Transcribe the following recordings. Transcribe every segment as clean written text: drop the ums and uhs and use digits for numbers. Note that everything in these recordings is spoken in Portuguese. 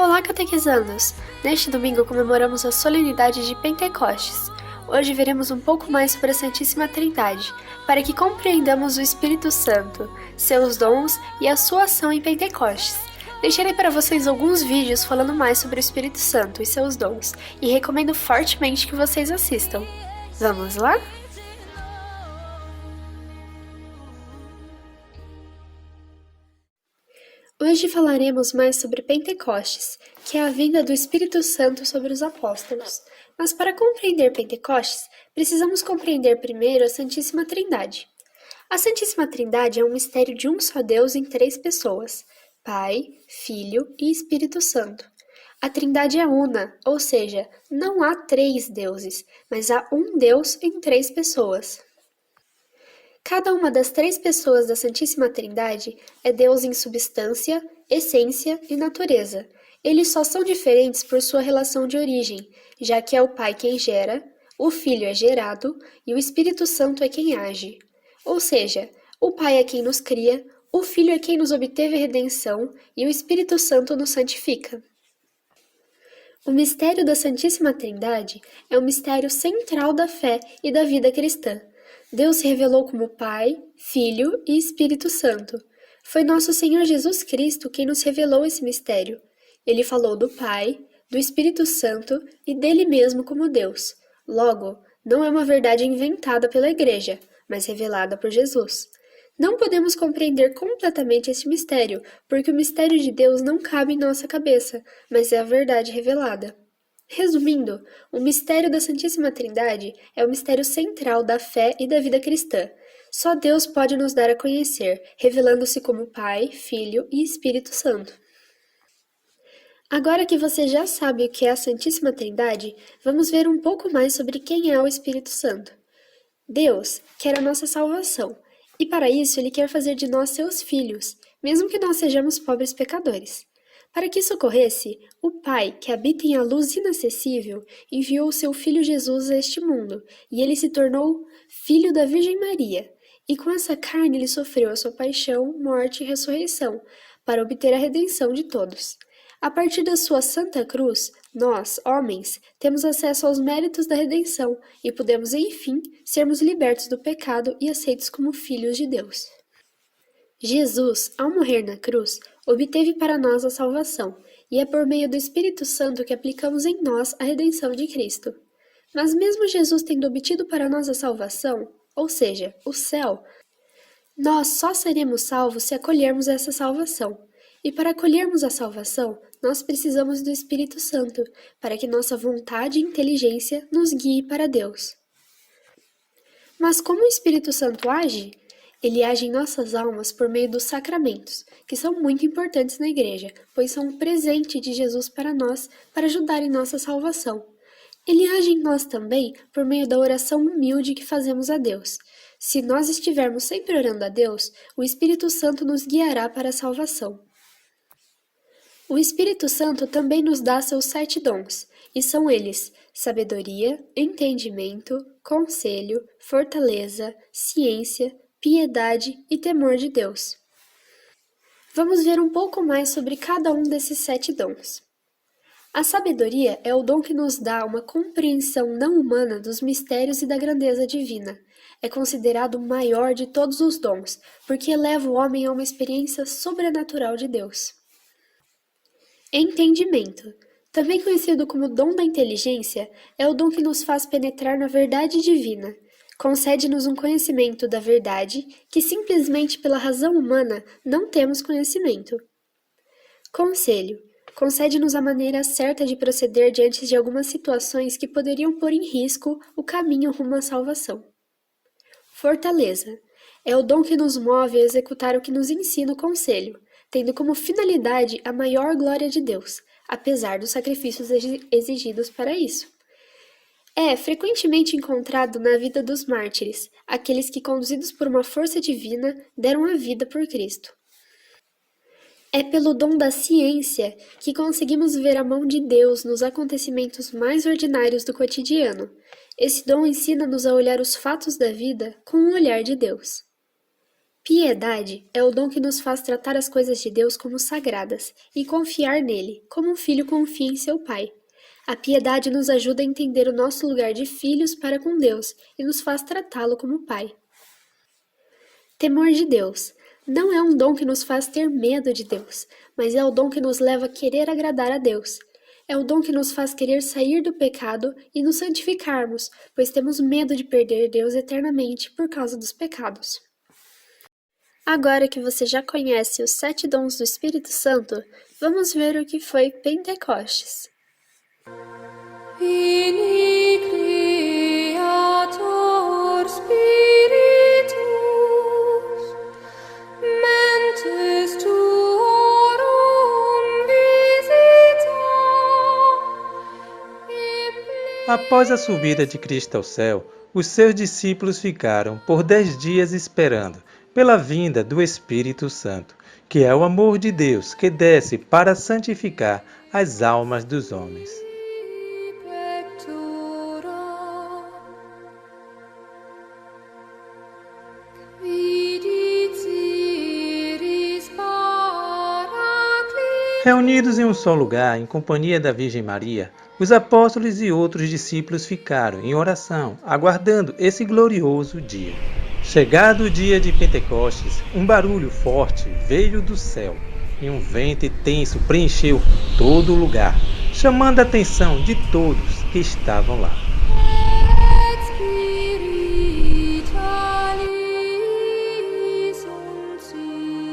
Olá, catequizandos! Neste domingo comemoramos a solenidade de Pentecostes. Hoje veremos um pouco mais sobre a Santíssima Trindade, para que compreendamos o Espírito Santo, seus dons e a sua ação em Pentecostes. Deixarei para vocês alguns vídeos falando mais sobre o Espírito Santo e seus dons, e recomendo fortemente que vocês assistam. Vamos lá? Hoje falaremos mais sobre Pentecostes, que é a vinda do Espírito Santo sobre os apóstolos. Mas para compreender Pentecostes, precisamos compreender primeiro a Santíssima Trindade. A Santíssima Trindade é um mistério de um só Deus em três pessoas: Pai, Filho e Espírito Santo. A Trindade é una, ou seja, não há três deuses, mas há um Deus em três pessoas. Cada uma das três pessoas da Santíssima Trindade é Deus em substância, essência e natureza. Eles só são diferentes por sua relação de origem, já que é o Pai quem gera, o Filho é gerado e o Espírito Santo é quem age. Ou seja, o Pai é quem nos cria, o Filho é quem nos obteve a redenção e o Espírito Santo nos santifica. O mistério da Santíssima Trindade é o mistério central da fé e da vida cristã. Deus se revelou como Pai, Filho e Espírito Santo. Foi nosso Senhor Jesus Cristo quem nos revelou esse mistério. Ele falou do Pai, do Espírito Santo e dele mesmo como Deus. Logo, não é uma verdade inventada pela Igreja, mas revelada por Jesus. Não podemos compreender completamente este mistério, porque o mistério de Deus não cabe em nossa cabeça, mas é a verdade revelada. Resumindo, o mistério da Santíssima Trindade é o mistério central da fé e da vida cristã. Só Deus pode nos dar a conhecer, revelando-se como Pai, Filho e Espírito Santo. Agora que você já sabe o que é a Santíssima Trindade, vamos ver um pouco mais sobre quem é o Espírito Santo. Deus quer a nossa salvação, e para isso Ele quer fazer de nós seus filhos, mesmo que nós sejamos pobres pecadores. Para que isso ocorresse, o Pai, que habita em a luz inacessível, enviou o seu Filho Jesus a este mundo, e ele se tornou Filho da Virgem Maria. E com essa carne ele sofreu a sua paixão, morte e ressurreição, para obter a redenção de todos. A partir da sua Santa Cruz, nós, homens, temos acesso aos méritos da redenção e podemos, enfim, sermos libertos do pecado e aceitos como filhos de Deus. Jesus, ao morrer na cruz, obteve para nós a salvação, e é por meio do Espírito Santo que aplicamos em nós a redenção de Cristo. Mas mesmo Jesus tendo obtido para nós a salvação, ou seja, o céu, nós só seremos salvos se acolhermos essa salvação. E para acolhermos a salvação, nós precisamos do Espírito Santo, para que nossa vontade e inteligência nos guie para Deus. Mas como o Espírito Santo age? Ele age em nossas almas por meio dos sacramentos, que são muito importantes na Igreja, pois são um presente de Jesus para nós, para ajudar em nossa salvação. Ele age em nós também por meio da oração humilde que fazemos a Deus. Se nós estivermos sempre orando a Deus, o Espírito Santo nos guiará para a salvação. O Espírito Santo também nos dá seus 7 dons, e são eles: sabedoria, entendimento, conselho, fortaleza, ciência, piedade e temor de Deus. Vamos ver um pouco mais sobre cada um desses 7 dons. A sabedoria é o dom que nos dá uma compreensão não humana dos mistérios e da grandeza divina. É considerado o maior de todos os dons, porque eleva o homem a uma experiência sobrenatural de Deus. Entendimento, também conhecido como dom da inteligência, é o dom que nos faz penetrar na verdade divina. Concede-nos um conhecimento da verdade que simplesmente pela razão humana não temos conhecimento. Conselho, concede-nos a maneira certa de proceder diante de algumas situações que poderiam pôr em risco o caminho rumo à salvação. Fortaleza, é o dom que nos move a executar o que nos ensina o conselho, tendo como finalidade a maior glória de Deus, apesar dos sacrifícios exigidos para isso. É frequentemente encontrado na vida dos mártires, aqueles que, conduzidos por uma força divina, deram a vida por Cristo. É pelo dom da ciência que conseguimos ver a mão de Deus nos acontecimentos mais ordinários do cotidiano. Esse dom ensina-nos a olhar os fatos da vida com o olhar de Deus. Piedade é o dom que nos faz tratar as coisas de Deus como sagradas e confiar nele, como um filho confia em seu pai. A piedade nos ajuda a entender o nosso lugar de filhos para com Deus e nos faz tratá-lo como pai. Temor de Deus não é um dom que nos faz ter medo de Deus, mas é o dom que nos leva a querer agradar a Deus. É o dom que nos faz querer sair do pecado e nos santificarmos, pois temos medo de perder Deus eternamente por causa dos pecados. Agora que você já conhece os 7 dons do Espírito Santo, vamos ver o que foi Pentecostes. Vini Creator Spiritus, mentes tuorum visita. Após a subida de Cristo ao céu, os seus discípulos ficaram por 10 dias esperando pela vinda do Espírito Santo, que é o amor de Deus que desce para santificar as almas dos homens. Reunidos em um só lugar, em companhia da Virgem Maria, os apóstolos e outros discípulos ficaram em oração, aguardando esse glorioso dia. Chegado o dia de Pentecostes, um barulho forte veio do céu, e um vento intenso preencheu todo o lugar, chamando a atenção de todos que estavam lá.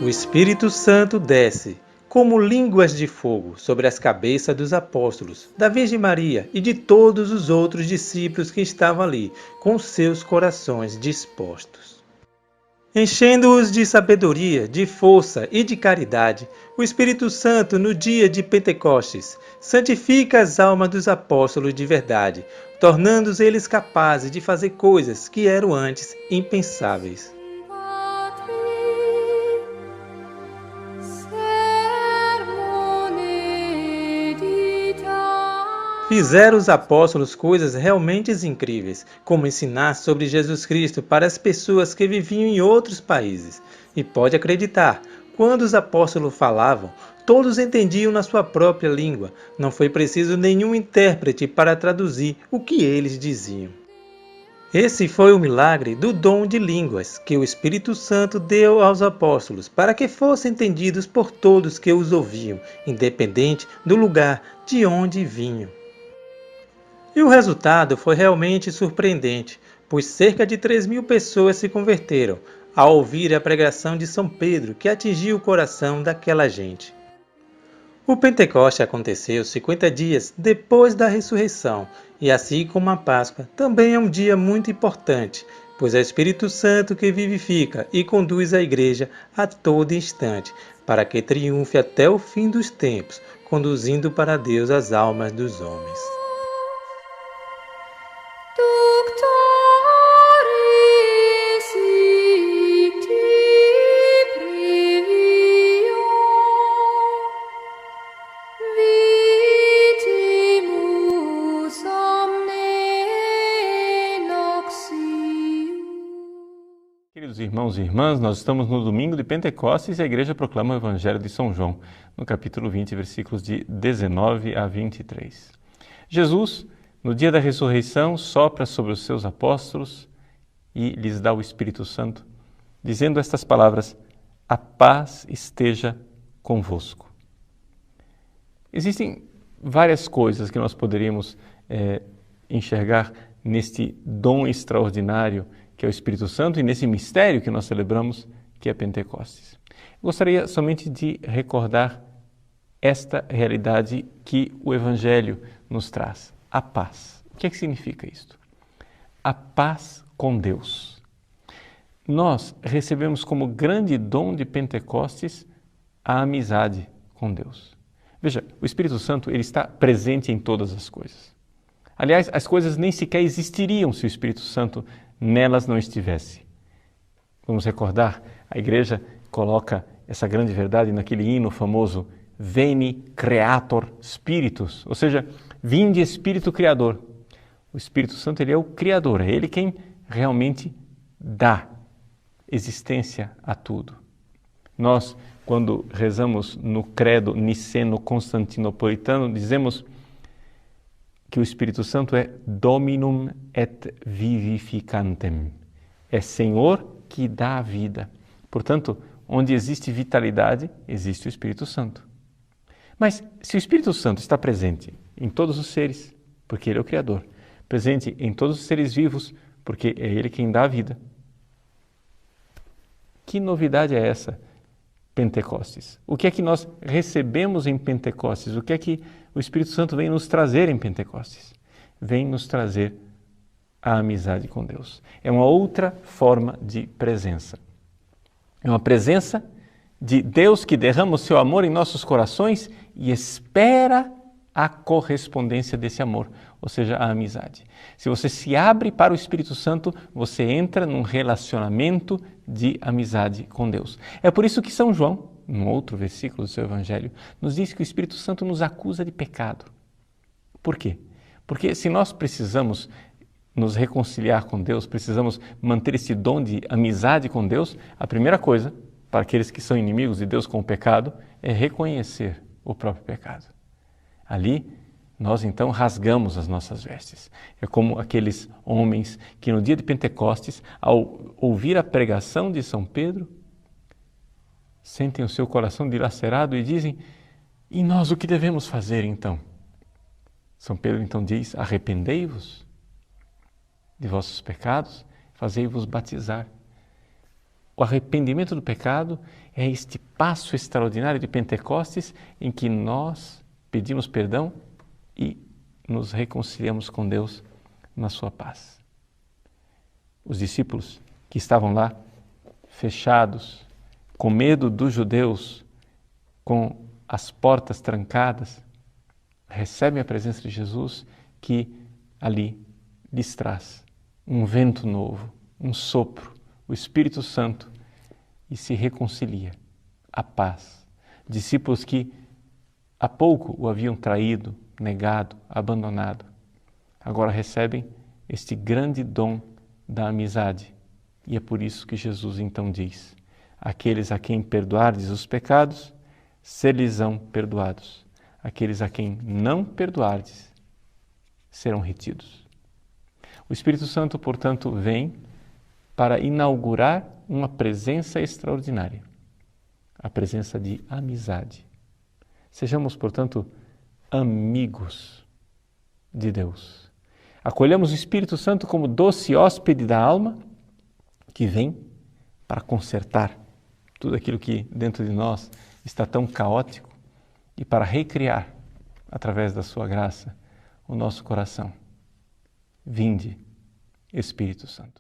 O Espírito Santo desce, como línguas de fogo, sobre as cabeças dos apóstolos, da Virgem Maria e de todos os outros discípulos que estavam ali, com seus corações dispostos. Enchendo-os de sabedoria, de força e de caridade, o Espírito Santo, no dia de Pentecostes, santifica as almas dos apóstolos de verdade, tornando-os eles capazes de fazer coisas que eram antes impensáveis. Fizeram os apóstolos coisas realmente incríveis, como ensinar sobre Jesus Cristo para as pessoas que viviam em outros países. E pode acreditar, quando os apóstolos falavam, todos entendiam na sua própria língua. Não foi preciso nenhum intérprete para traduzir o que eles diziam. Esse foi o milagre do dom de línguas que o Espírito Santo deu aos apóstolos, para que fossem entendidos por todos que os ouviam, independente do lugar de onde vinham. E o resultado foi realmente surpreendente, pois cerca de 3.000 pessoas se converteram ao ouvir a pregação de São Pedro, que atingiu o coração daquela gente. O Pentecoste aconteceu 50 dias depois da ressurreição, e assim como a Páscoa, também é um dia muito importante, pois é o Espírito Santo que vivifica e conduz a Igreja a todo instante, para que triunfe até o fim dos tempos, conduzindo para Deus as almas dos homens. Queridos irmãos e irmãs, nós estamos no domingo de Pentecostes e a igreja proclama o Evangelho de São João, no capítulo 20, versículos de 19 a 23. Jesus, no dia da ressurreição, sopra sobre os seus apóstolos e lhes dá o Espírito Santo, dizendo estas palavras: a paz esteja convosco. Existem várias coisas que nós poderíamos enxergar neste dom extraordinário que é o Espírito Santo e nesse mistério que nós celebramos, que é Pentecostes. Gostaria somente de recordar esta realidade que o Evangelho nos traz, a paz. O que é que significa isto? A paz com Deus. Nós recebemos como grande dom de Pentecostes a amizade com Deus. Veja, o Espírito Santo ele está presente em todas as coisas. Aliás, as coisas nem sequer existiriam se o Espírito Santo nelas não estivesse. Vamos recordar, a igreja coloca essa grande verdade naquele hino famoso Veni Creator Spiritus, ou seja, vinde Espírito Criador. O Espírito Santo ele é o Criador, é ele quem realmente dá existência a tudo. Nós, quando rezamos no credo niceno-constantinopolitano, dizemos que o Espírito Santo é Dominum et vivificantem, é Senhor que dá a vida. Portanto, onde existe vitalidade, existe o Espírito Santo. Mas se o Espírito Santo está presente em todos os seres, porque Ele é o Criador, presente em todos os seres vivos, porque é Ele quem dá a vida, que novidade é essa, Pentecostes? O que é que nós recebemos em Pentecostes? O que é que o Espírito Santo vem nos trazer em Pentecostes? Vem nos trazer a amizade com Deus. É uma outra forma de presença. É uma presença de Deus que derrama o seu amor em nossos corações e espera a correspondência desse amor, ou seja, a amizade. Se você se abre para o Espírito Santo, você entra num relacionamento de amizade com Deus. É por isso que São João, num outro versículo do seu Evangelho, nos diz que o Espírito Santo nos acusa de pecado. Por quê? Porque se nós precisamos nos reconciliar com Deus, precisamos manter esse dom de amizade com Deus, a primeira coisa, para aqueles que são inimigos de Deus com o pecado, é reconhecer o próprio pecado. Ali, nós então rasgamos as nossas vestes. É como aqueles homens que no dia de Pentecostes, ao ouvir a pregação de São Pedro, sentem o seu coração dilacerado e dizem: e nós o que devemos fazer então? São Pedro então diz: arrependei-vos de vossos pecados, fazei-vos batizar. O arrependimento do pecado é este passo extraordinário de Pentecostes em que nós pedimos perdão e nos reconciliamos com Deus na sua paz. Os discípulos que estavam lá, fechados, com medo dos judeus, com as portas trancadas, recebem a presença de Jesus que ali lhes traz um vento novo, um sopro, o Espírito Santo, e se reconcilia a paz. Discípulos que há pouco o haviam traído, negado, abandonado, agora recebem este grande dom da amizade. E é por isso que Jesus então diz: aqueles a quem perdoardes os pecados, ser-lhes-ão perdoados. Aqueles a quem não perdoardes, serão retidos. O Espírito Santo, portanto, vem para inaugurar uma presença extraordinária, a presença de amizade. Sejamos, portanto, amigos de Deus. Acolhamos o Espírito Santo como doce hóspede da alma, que vem para consertar tudo aquilo que dentro de nós está tão caótico e para recriar, através da sua graça, o nosso coração. Vinde, Espírito Santo.